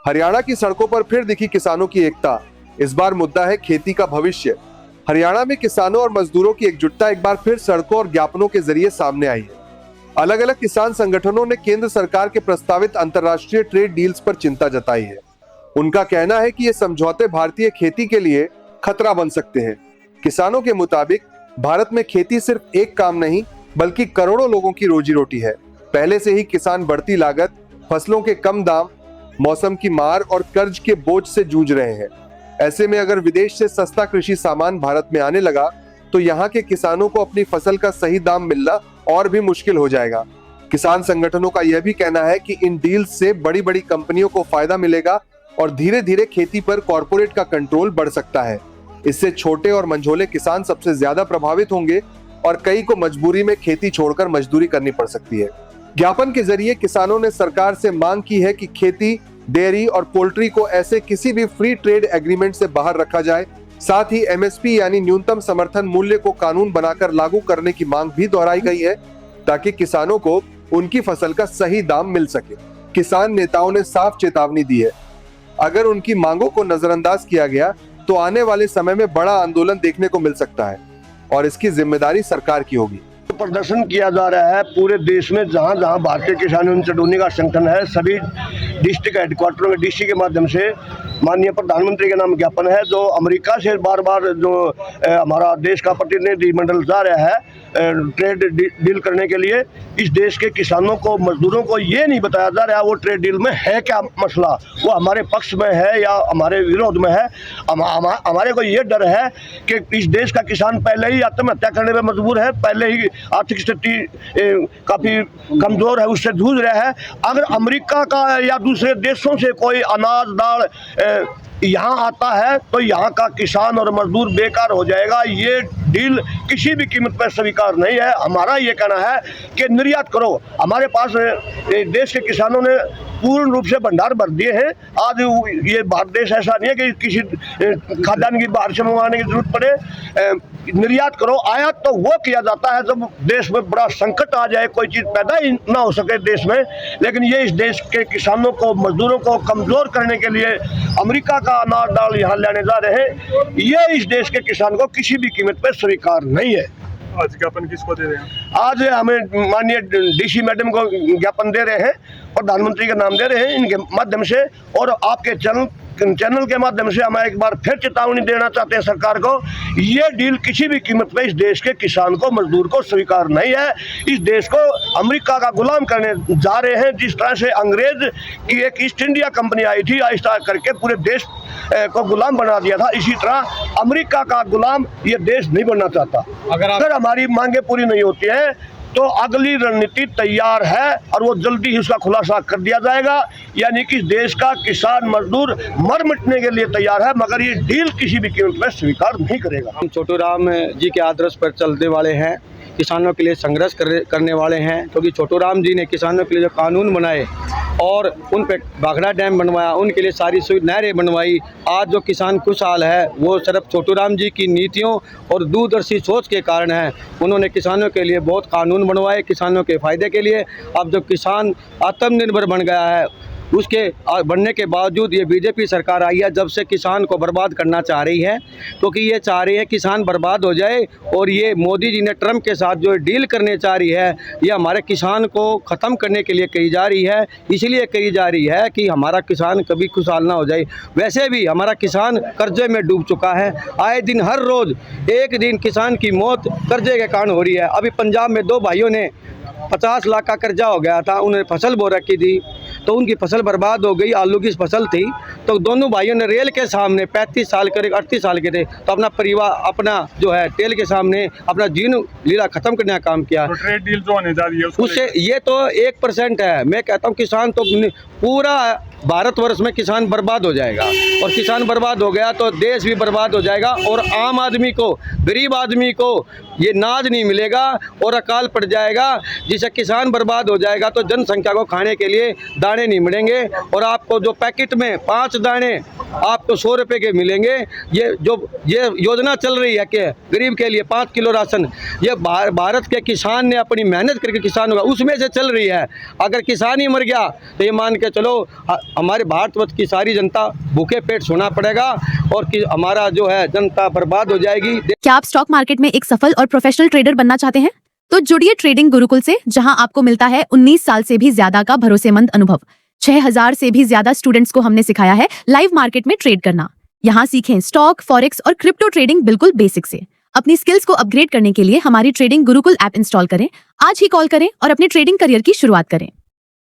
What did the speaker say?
हरियाणा की सड़कों पर फिर दिखी किसानों की एकता। इस बार मुद्दा है खेती का भविष्य। हरियाणा में किसानों और मजदूरों की एकजुटता एक बार फिर सड़कों और ज्ञापनों के जरिए सामने आई है। अलग अलग किसान संगठनों ने केंद्र सरकार के प्रस्तावित अंतर्राष्ट्रीय ट्रेड डील्स पर चिंता जताई है। उनका कहना है कि ये समझौते भारतीय खेती के लिए खतरा बन सकते हैं। किसानों के मुताबिक भारत में खेती सिर्फ एक काम नहीं बल्कि करोड़ों लोगों की रोजी रोटी है। पहले से ही किसान बढ़ती लागत, फसलों के कम दाम, मौसम की मार और कर्ज के बोझ से जूझ रहे हैं। ऐसे में अगर विदेश से सस्ता कृषि सामान भारत में आने लगा तो यहाँ के किसानों को अपनी फसल का सही दाम मिलना और भी मुश्किल हो जाएगा। किसान संगठनों का यह भी कहना है कि इन डील्स से बड़ी बड़ी कंपनियों को फायदा मिलेगा और धीरे धीरे खेती पर कॉर्पोरेट का कंट्रोल बढ़ सकता है। इससे छोटे और मंझोले किसान सबसे ज्यादा प्रभावित होंगे और कई को मजबूरी में खेती छोड़कर मजदूरी करनी पड़ सकती है। ज्ञापन के जरिए किसानों ने सरकार से मांग की है कि खेती, डेयरी और पोल्ट्री को ऐसे किसी भी फ्री ट्रेड एग्रीमेंट से बाहर रखा जाए। साथ ही एमएसपी यानी न्यूनतम समर्थन मूल्य को कानून बनाकर लागू करने की मांग भी दोहराई गई है ताकि किसानों को उनकी फसल का सही दाम मिल सके। किसान नेताओं ने साफ चेतावनी दी है, अगर उनकी मांगों को नजरअंदाज किया गया तो आने वाले समय में बड़ा आंदोलन देखने को मिल सकता है और इसकी जिम्मेदारी सरकार की होगी। प्रदर्शन किया जा रहा है पूरे देश में, जहां जहां भारतीय किसान यूनियन चटोनी का संगठन है, सभी डिस्ट्रिक्ट हेडक्वार्टरों में डीसी के माध्यम से माननीय प्रधानमंत्री के नाम ज्ञापन है। जो अमेरिका से बार बार जो हमारा देश का प्रतिनिधिमंडल जा रहा है ट्रेड डील करने के लिए, इस देश के किसानों को, मजदूरों को ये नहीं बताया जा रहा वो ट्रेड डील में है क्या मसला, वो हमारे पक्ष में है या हमारे विरोध में है। हमारे को ये डर है कि इस देश का किसान पहले ही आत्महत्या करने में मजबूर है, पहले ही आर्थिक स्थिति काफ़ी कमज़ोर है, उससे जूझ रहा है। अगर अमेरिका का या दूसरे देशों से कोई अनाज दाल यहाँ आता है तो यहाँ का किसान और मजदूर बेकार हो जाएगा। ये डील किसी भी कीमत पर स्वीकार नहीं है। हमारा ये कहना है कि निर्यात करो। हमारे पास देश के किसानों ने पूर्ण रूप से भंडार भर दिए हैं। आज ये भारत देश ऐसा नहीं है कि किसी खाद्यान्न की बाहर से मंगवाने की जरूरत पड़े। निर्यात करो। आयात तो वो किया जाता है जब देश में बड़ा संकट आ जाए, कोई चीज़ पैदा ही ना हो सके देश में। लेकिन ये इस देश के किसानों को, मजदूरों को कमज़ोर करने के लिए अमेरिका का अनाज दाल यहाँ लाने जा रहे हैं, ये इस देश के किसान को किसी भी कीमत पर स्वीकार नहीं है। आज ज्ञापन किसको दे रहे हैं? आज हमें माननीय डीसी मैडम को ज्ञापन दे रहे हैं, प्रधानमंत्री का नाम दे रहे हैं इनके माध्यम से, और आपके चैनल के माध्यम से हम एक बार फिर चेतावनी देना चाहते हैं सरकार को, ये डील किसी भी कीमत पे इस देश के किसान को, मजदूर को स्वीकार नहीं है। इस देश को अमेरिका का गुलाम करने जा रहे हैं। जिस तरह से अंग्रेज की एक ईस्ट इंडिया कंपनी आई थी, आहिस्ता करके पूरे देश को गुलाम बना दिया था, इसी तरह अमेरिका का गुलाम ये देश नहीं बनना चाहता। अगर हमारी मांगे पूरी नहीं होती है तो अगली रणनीति तैयार है और वो जल्दी ही उसका खुलासा कर दिया जाएगा। यानी कि देश का किसान मजदूर मर मिटने के लिए तैयार है, मगर ये डील किसी भी कीमत पर स्वीकार नहीं करेगा। हम छोटू राम जी के आदर्श पर चलने वाले हैं, किसानों के लिए संघर्ष करने वाले हैं, क्योंकि छोटू राम जी ने किसानों के लिए जो कानून बनाए और उन पे भाखड़ा डैम बनवाया, उनके लिए सारी नहरें बनवाई। आज जो किसान खुशहाल है वो सिर्फ छोटू राम जी की नीतियों और दूरदर्शी सोच के कारण है। उन्होंने किसानों के लिए बहुत कानून बनवाए, किसानों के फ़ायदे के लिए। अब जब किसान आत्मनिर्भर बन गया है, उसके बनने के बावजूद ये बीजेपी सरकार आई है, जब से किसान को बर्बाद करना चाह रही है, क्योंकि ये चाह रही है किसान बर्बाद हो जाए। और ये मोदी जी ने ट्रम्प के साथ जो डील करने चाह रही है, ये हमारे किसान को ख़त्म करने के लिए कही जा रही है। इसलिए कही जा रही है कि हमारा किसान कभी खुशहाल ना हो जाए। वैसे भी हमारा किसान कर्जे में डूब चुका है। आए दिन हर रोज़ एक दिन किसान की मौत कर्जे के कारण हो रही है। अभी पंजाब में 2 भाइयों ने 50 लाख का कर्जा हो गया था, उन्होंने फसल बो रखी थी तो उनकी फसल बर्बाद हो गई। आलू की फसल थी तो दोनों भाइयों ने रेल के सामने 35 साल के 38 साल के थे तो अपना परिवार, अपना जो है तेल के सामने अपना जीवन लीला खत्म करने का काम किया। तो ट्रेड डील जो होने जा रही है उससे ये तो 1% है। मैं कहता हूँ किसान तो पूरा भारतवर्ष में किसान बर्बाद हो जाएगा, और किसान बर्बाद हो गया तो देश भी बर्बाद हो जाएगा। और आम आदमी को, गरीब आदमी को ये नाज नहीं मिलेगा और अकाल पड़ जाएगा। जिससे किसान बर्बाद हो जाएगा तो जनसंख्या को खाने के लिए दाने नहीं मिलेंगे। और आपको जो पैकेट में 5 दाने आपको 100 रुपये के मिलेंगे, ये योजना चल रही है कि गरीब के लिए 5 किलो राशन, ये भारत के किसान ने अपनी मेहनत करके किसान होगा उसमें से चल रही है। अगर किसान ही मर गया तो ये मान के चलो हमारे भारतवर्ष की सारी जनता भूखे पेट सोना पड़ेगा और कि हमारा जो है जनता बर्बाद हो जाएगी। क्या आप स्टॉक मार्केट में एक सफल और प्रोफेशनल ट्रेडर बनना चाहते हैं? तो जुड़िए ट्रेडिंग गुरुकुल से, जहां आपको मिलता है 19 साल से भी ज्यादा का भरोसेमंद अनुभव। 6000 से भी ज्यादा स्टूडेंट्स को हमने सिखाया है लाइव मार्केट में ट्रेड करना। यहाँ सीखें स्टॉक, फॉरेक्स और क्रिप्टो ट्रेडिंग बिल्कुल बेसिक से। अपनी स्किल्स को अपग्रेड करने के लिए हमारी ट्रेडिंग गुरुकुल ऐप इंस्टॉल करें। आज ही कॉल करें और अपने ट्रेडिंग करियर की शुरुआत करें।